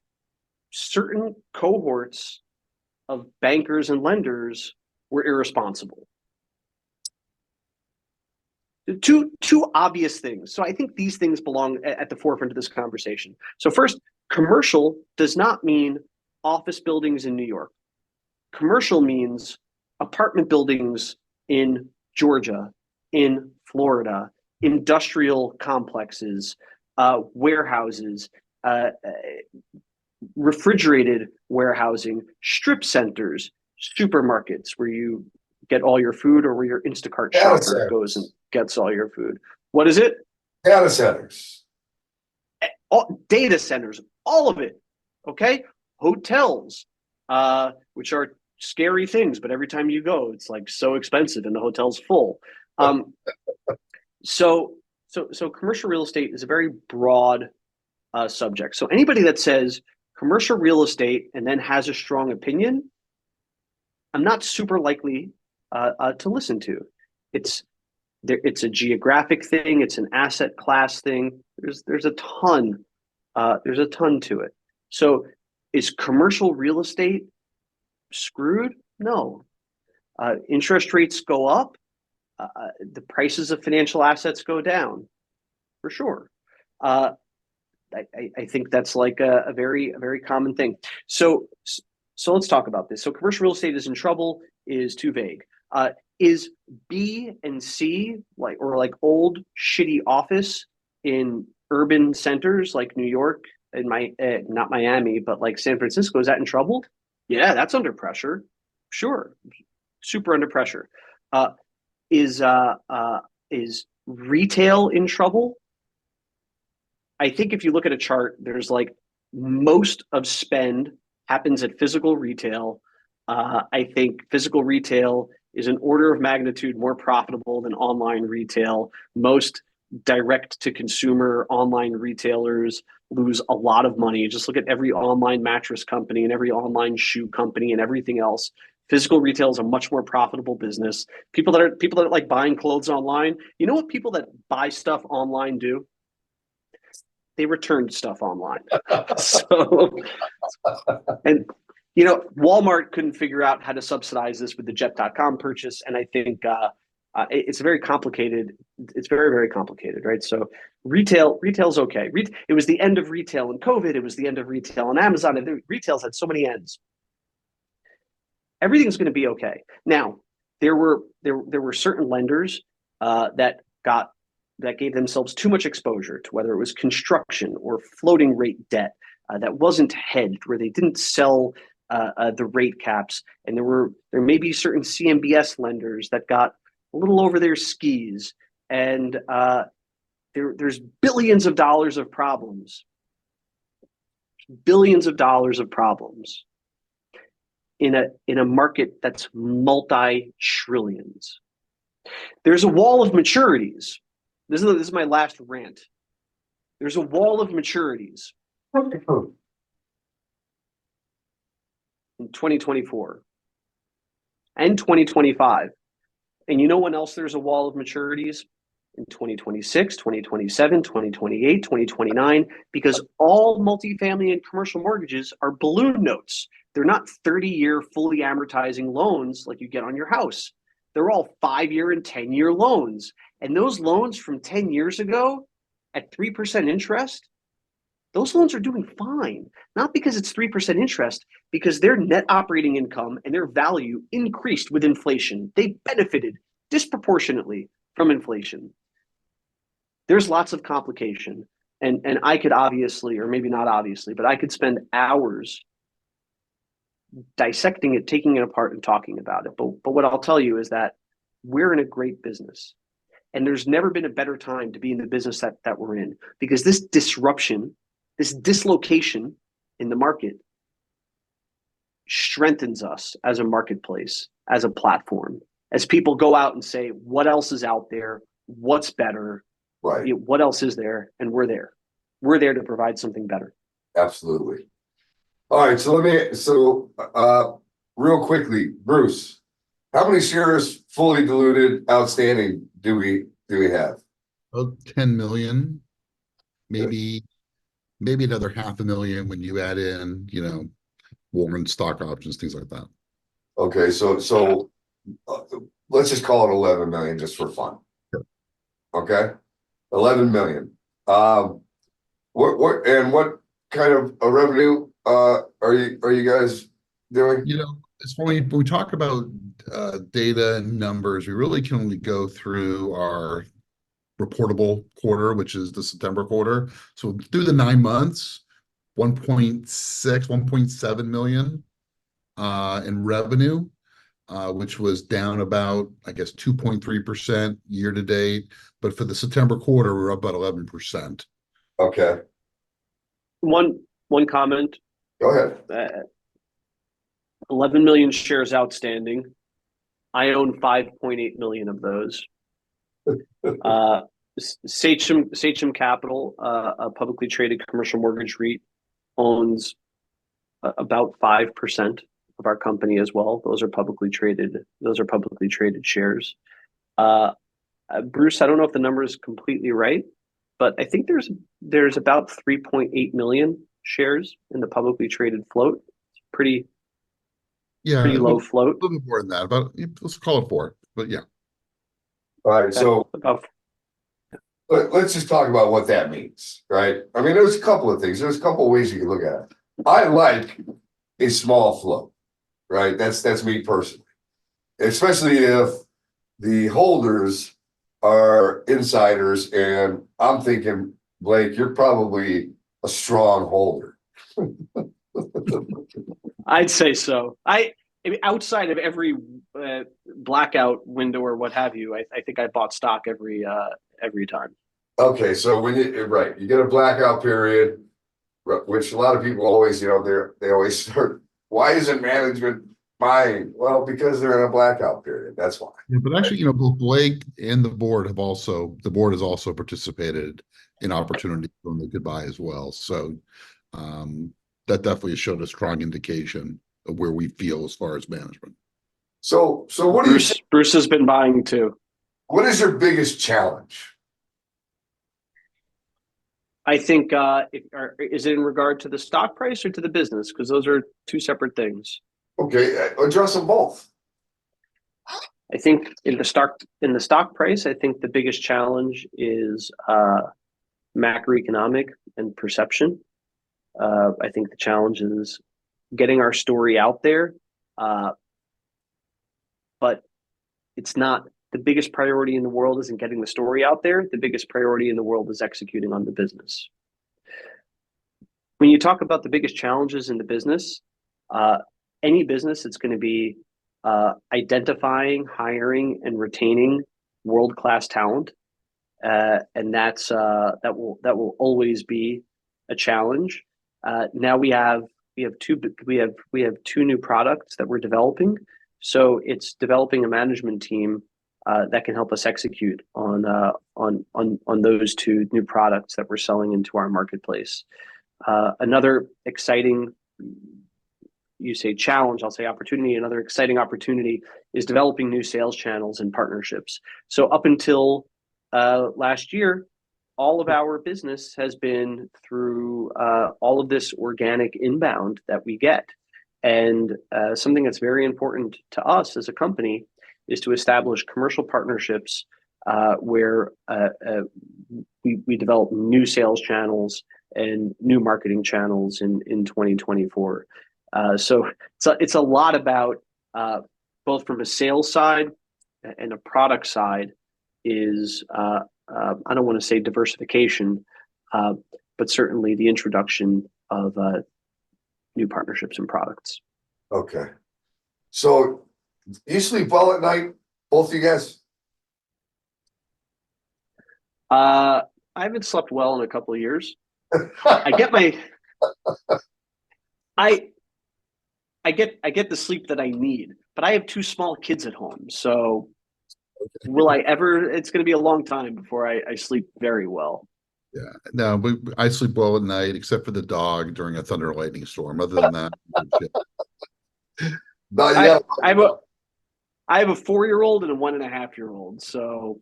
Speaker 2: certain cohorts of bankers and lenders were irresponsible? Two obvious things. So I think these things belong at the forefront of this conversation. So first, commercial does not mean office buildings in New York. Commercial means apartment buildings in Georgia, in Florida, industrial complexes, warehouses, refrigerated warehousing, strip centers, supermarkets where you get all your food, or where your Instacart shopper goes and gets all your food. What is it?
Speaker 3: Data centers.
Speaker 2: Data centers, all of it. Okay? Hotels, which are scary things, but every time you go, it's like so expensive and the hotel's full. So commercial real estate is a very broad subject. So anybody that says commercial real estate and then has a strong opinion, I'm not super likely to listen to. It's a geographic thing. It's an asset class thing. There's a ton to it. So is commercial real estate screwed? No. Interest rates go up. The prices of financial assets go down, for sure. I think that's like a very common thing. So let's talk about this. So commercial real estate is in trouble is too vague. Is B and C like old shitty office in urban centers like New York and not Miami, but like San Francisco, is that in trouble? Yeah, that's under pressure. Sure, super under pressure. Uh, is retail in trouble? I think if you look at a chart, there's like most of spend happens at physical retail. I think physical retail is an order of magnitude more profitable than online retail. Most direct to consumer online retailers lose a lot of money. Just look at every online mattress company and every online shoe company and everything else. Physical retail is a much more profitable business. People that are like buying clothes online, you know what people that buy stuff online do? They return stuff online. So, and Walmart couldn't figure out how to subsidize this with the Jet.com purchase, and I think it's very complicated. It's very, very complicated, right? So retail's okay. It was the end of retail in COVID. It was the end of retail on Amazon. And retail's had so many ends. Everything's going to be okay. Now, there were certain lenders that gave themselves too much exposure to whether it was construction or floating rate debt that wasn't hedged, where they didn't sell the rate caps, and there may be certain CMBS lenders that got a little over their skis, and there's billions of dollars of problems in a market that's multi-trillions. There's a wall of maturities. This is my last rant. There's a wall of maturities in 2024 and 2025. And you know when else there's a wall of maturities? In 2026, 2027, 2028, 2029, because all multifamily and commercial mortgages are balloon notes. They're not 30-year fully amortizing loans like you get on your house. They're all 5-year and 10-year loans. And those loans from 10 years ago at 3% interest, those loans are doing fine. Not because it's 3% interest, because their net operating income and their value increased with inflation. They benefited disproportionately from inflation. There's lots of complication. And I could obviously, or maybe not obviously, but I could spend hours dissecting it, taking it apart, and talking about it. But what I'll tell you is that we're in a great business. And there's never been a better time to be in the business that we're in, because this disruption, this dislocation in the market strengthens us as a marketplace, as a platform, as people go out and say, what else is out there? What's better?
Speaker 3: Right.
Speaker 2: What else is there? And we're there. We're there to provide something better.
Speaker 3: Absolutely. All right. So real quickly, Bruce, how many shares fully diluted outstanding do we have?
Speaker 4: Oh, 10 million, maybe another 500,000 when you add in, warrant stock options, things like that.
Speaker 3: Okay. So let's just call it 11 million just for fun.
Speaker 4: Sure.
Speaker 3: Okay. 11 million. What kind of a revenue are you guys doing?
Speaker 4: It's funny when we talk about data and numbers, we really can only go through our reportable quarter, which is the September quarter. So through the 9 months, 1.6, 1.7 million in revenue, which was down about, I guess, 2.3% year to date. But for the September quarter, we're up about 11%.
Speaker 3: Okay.
Speaker 2: One comment.
Speaker 3: Go ahead.
Speaker 2: 11 million shares outstanding. I own 5.8 million of those. Sachem Capital, a publicly traded commercial mortgage REIT, owns about 5% of our company as well. Those are publicly traded shares. Bruce, I don't know if the number is completely right, but I think there's about 3.8 million shares in the publicly traded float. It's pretty low float.
Speaker 4: A little bit more than that, about, let's call it 4, but yeah.
Speaker 3: All right. So let's just talk about what that means, right? I mean, there's a couple of things. There's a couple of ways you can look at it. I like a small float, right? That's me personally, especially if the holders are insiders, and I'm thinking Blake, you're probably a strong holder.
Speaker 2: I'd say so. I mean, outside of every blackout window or what have you, I think I bought stock every time.
Speaker 3: Okay, so when you get a blackout period, which a lot of people always, they always start. Why isn't management buying? Well, because they're in a blackout period. That's why.
Speaker 4: Yeah, but actually, both Blake and the board has also participated in opportunities when they could buy as well. So that definitely showed a strong indication of where we feel as far as management.
Speaker 3: So what do you?
Speaker 2: Bruce has been buying too.
Speaker 3: What is your biggest challenge?
Speaker 2: I think is it in regard to the stock price or to the business? Because those are two separate things.
Speaker 3: Okay, address them both.
Speaker 2: I think in the stock price, I think the biggest challenge is macroeconomic and perception. I think the challenge is getting our story out there, but it's not the biggest priority in the world. Isn't getting the story out there. The biggest priority in the world is executing on the business. When you talk about the biggest challenges in the business, any business, it's going to be identifying, hiring, and retaining world-class talent, and that will always be a challenge. Now we have two new products that we're developing, so it's developing a management team that can help us execute on those two new products that we're selling into our marketplace. Another exciting, you say challenge, I'll say opportunity. Another exciting opportunity is developing new sales channels and partnerships. So up until last year, all of our business has been through all of this organic inbound that we get. And something that's very important to us as a company is to establish commercial partnerships where we develop new sales channels and new marketing channels in 2024. So it's a lot about both from a sales side and a product side is I don't want to say diversification, but certainly the introduction of new partnerships and products.
Speaker 3: Okay. So you sleep well at night, both of you guys?
Speaker 2: I haven't slept well in a couple of years. I get the sleep that I need, but I have two small kids at home. So will I ever, it's going to be a long time before I sleep very well.
Speaker 4: Yeah, no, but I sleep well at night, except for the dog during a thunder and lightning storm. Other than that,
Speaker 2: I have a 4-year-old and a 1.5-year-old. So,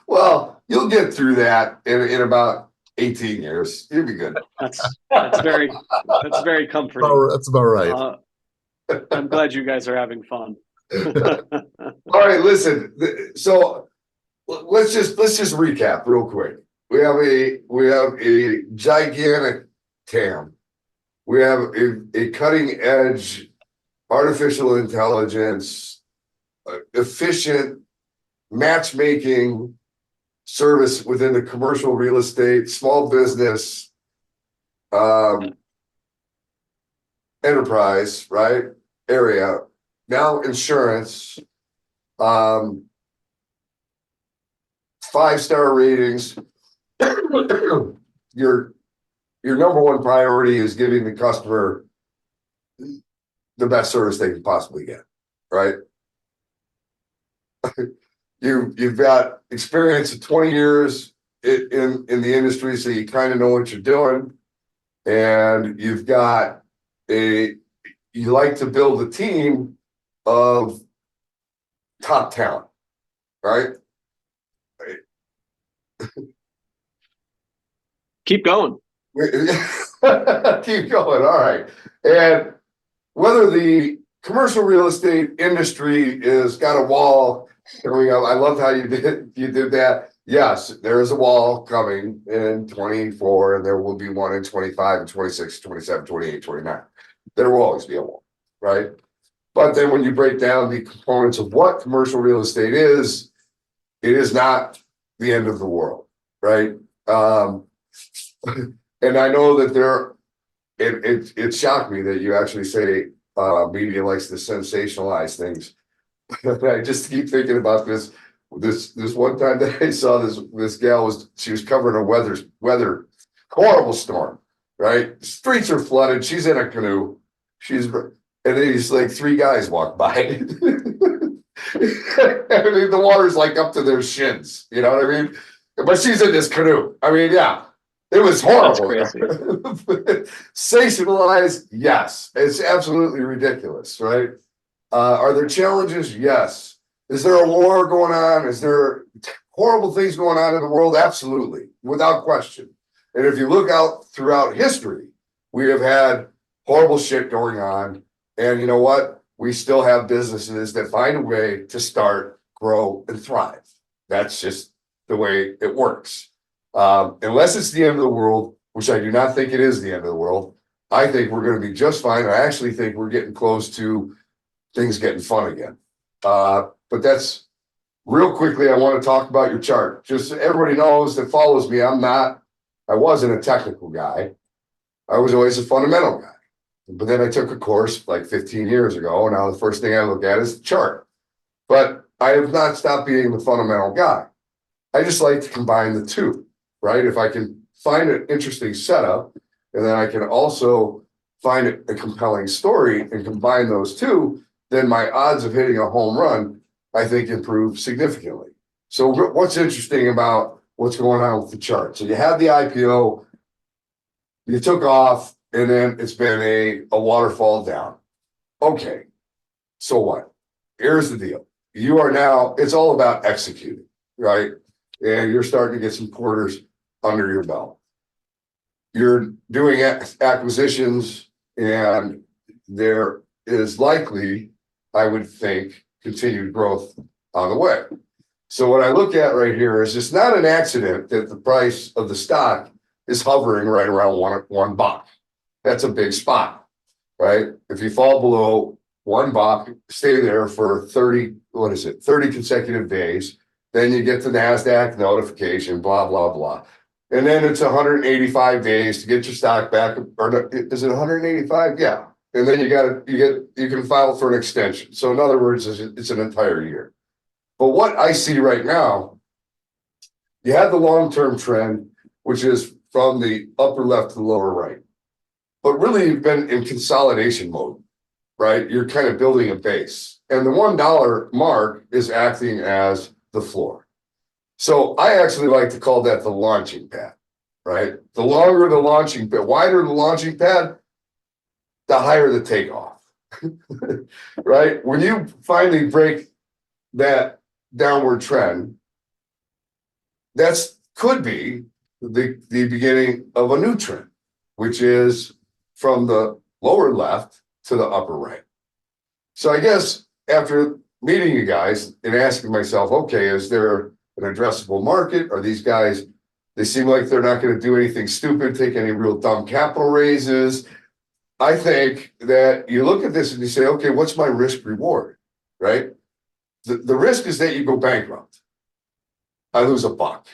Speaker 3: well, you'll get through that in about 18 years. You'll be good.
Speaker 2: That's very comforting.
Speaker 4: oh, that's about right.
Speaker 2: I'm glad you guys are having fun.
Speaker 3: All right, listen. So let's just recap real quick. We have a gigantic TAM. We have a cutting edge artificial intelligence, efficient matchmaking service within the commercial real estate, small business, enterprise, right? Area. Now insurance, 5-star ratings. Your number one priority is giving the customer the best service they can possibly get, right? You've got experience of 20 years in the industry, so you kind of know what you're doing, and you like to build a team of top talent, right?
Speaker 2: Keep going.
Speaker 3: Keep going. All right. And whether the commercial real estate industry is got a wall coming up, I love how you did that. Yes, there is a wall coming in 24, and there will be one in 25 and 26, 27, 28, 29. There will always be a wall, right? But then when you break down the components of what commercial real estate is, it is not the end of the world, right? Um, and I know that it shocked me that you actually say media likes to sensationalize things. I just keep thinking about this one time that I saw this gal she was covering a weather horrible storm, right? Streets are flooded. She's in a canoe. And then these like three guys walk by. I mean, the water's like up to their shins. You know what I mean? But she's in this canoe. I mean, yeah, it was horrible.
Speaker 2: That's crazy.
Speaker 3: Sensationalized, yes. It's absolutely ridiculous, right? Are there challenges? Yes. Is there a war going on? Is there horrible things going on in the world? Absolutely, without question. And if you look out throughout history, we have had horrible shit going on. And you know what? We still have businesses that find a way to start, grow, and thrive. That's just the way it works. Unless it's the end of the world, which I do not think it is the end of the world, I think we're going to be just fine. I actually think we're getting close to things getting fun again. But that's real quickly. I want to talk about your chart. Just so everybody knows that follows me. I wasn't a technical guy. I was always a fundamental guy. But then I took a course like 15 years ago. Now the first thing I look at is the chart. But I have not stopped being the fundamental guy. I just like to combine the two, right? If I can find an interesting setup, and then I can also find a compelling story and combine those two, then my odds of hitting a home run, I think, improve significantly. So what's interesting about what's going on with the chart? So you have the IPO, you took off, and then it's been a waterfall down. Okay, so what? Here's the deal. You are now, it's all about executing, right? And you're starting to get some quarters under your belt. You're doing acquisitions, and there is likely, I would think, continued growth on the way. So what I look at right here is it's not an accident that the price of the stock is hovering right around $1. That's a big spot, right? If you fall below $1, stay there for 30 consecutive days, then you get the NASDAQ notification, blah, blah, blah. And then it's 185 days to get your stock back, or is it 185? Yeah. And then you can file for an extension. So in other words, it's an entire year. But what I see right now, you have the long-term trend, which is from the upper left to the lower right. But really, you've been in consolidation mode, right? You're kind of building a base. And the $1 mark is acting as the floor. So I actually like to call that the launching pad, right? The longer the launching pad, wider the launching pad, the higher the takeoff, right? When you finally break that downward trend, could be the beginning of a new trend, which is from the lower left to the upper right. So I guess after meeting you guys and asking myself, okay, is there an addressable market? Are these guys, they seem like they're not going to do anything stupid, take any real dumb capital raises. I think that you look at this and you say, okay, what's my risk reward, right? The risk is that you go bankrupt. I lose $1.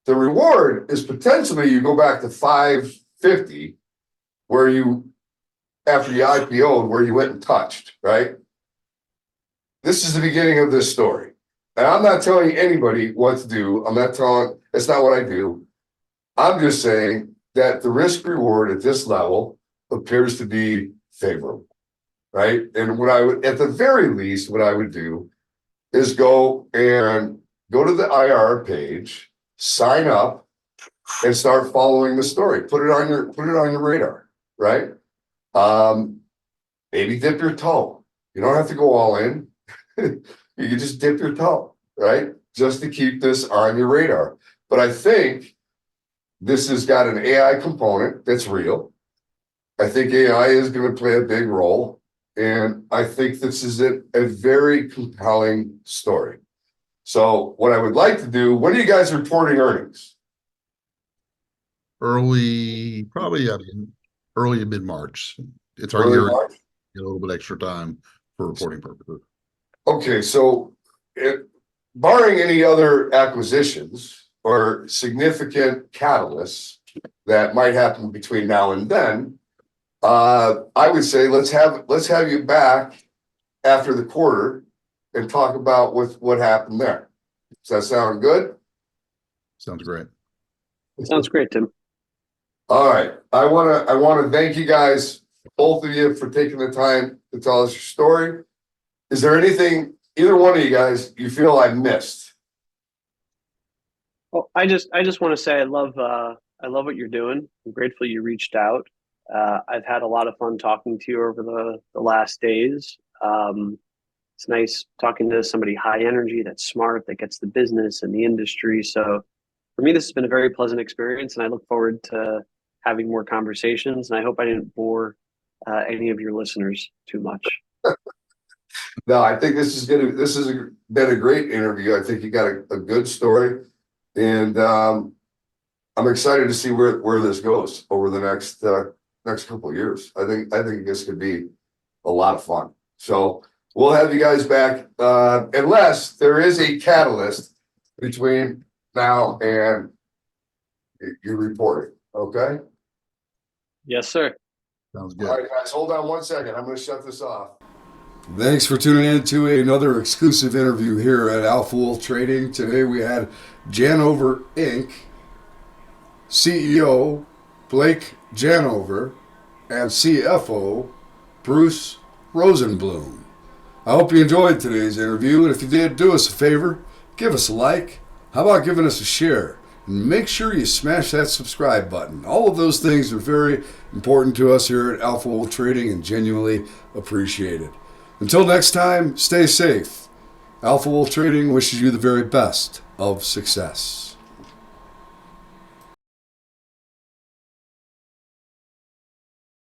Speaker 3: The reward is potentially you go back to 550, where after you IPO'd, where you went and touched, right? This is the beginning of this story. And I'm not telling anybody what to do. That's not what I do. I'm just saying that the risk reward at this level appears to be favorable, right? And at the very least, what I would do is go to the IR page, sign up, and start following the story. Put it on your radar, right? Maybe dip your toe. You don't have to go all in. You can just dip your toe, right? Just to keep this on your radar. But I think this has got an AI component that's real. I think AI is going to play a big role. And I think this is a very compelling story. So what I would like to do, when are you guys reporting earnings?
Speaker 4: Early to mid-March. It's our
Speaker 3: Early
Speaker 4: year,
Speaker 3: March?
Speaker 4: get a little bit extra time for reporting purposes.
Speaker 3: Okay, so barring any other acquisitions, or significant catalysts that might happen between now and then, I would say let's have you back after the quarter and talk about what happened there. Does that sound good?
Speaker 4: Sounds great.
Speaker 2: Sounds great, Tim.
Speaker 3: All right. I wanna thank you guys, both of you, for taking the time to tell us your story. Is there anything, either one of you guys, you feel I missed?
Speaker 2: Well, I just want to say I love what you're doing. I'm grateful you reached out. I've had a lot of fun talking to you over the last days. It's nice talking to somebody high energy, that's smart, that gets the business and the industry. So for me, this has been a very pleasant experience, and I look forward to having more conversations. And I hope I didn't bore any of your listeners too much.
Speaker 3: No, I think this has been a great interview. I think you got a good story, and I'm excited to see where this goes over the next couple of years. I think this could be a lot of fun. So we'll have you guys back unless there is a catalyst between now and your reporting. Okay.
Speaker 2: Yes, sir.
Speaker 4: Sounds
Speaker 3: All
Speaker 4: good.
Speaker 3: right, guys, hold on one second. I'm going to shut this off.
Speaker 1: Thanks for tuning in to another exclusive interview here at Alpha Wolf Trading. Today we had Janover Inc. CEO Blake Janover and CFO Bruce Rosenbloom. I hope you enjoyed today's interview, and if you did, do us a favor, give us a like. How about giving us a share? And make sure you smash that subscribe button. All of those things are very important to us here at Alpha Wolf Trading and genuinely appreciated. Until next time, stay safe. Alpha Wolf Trading wishes you the very best of success.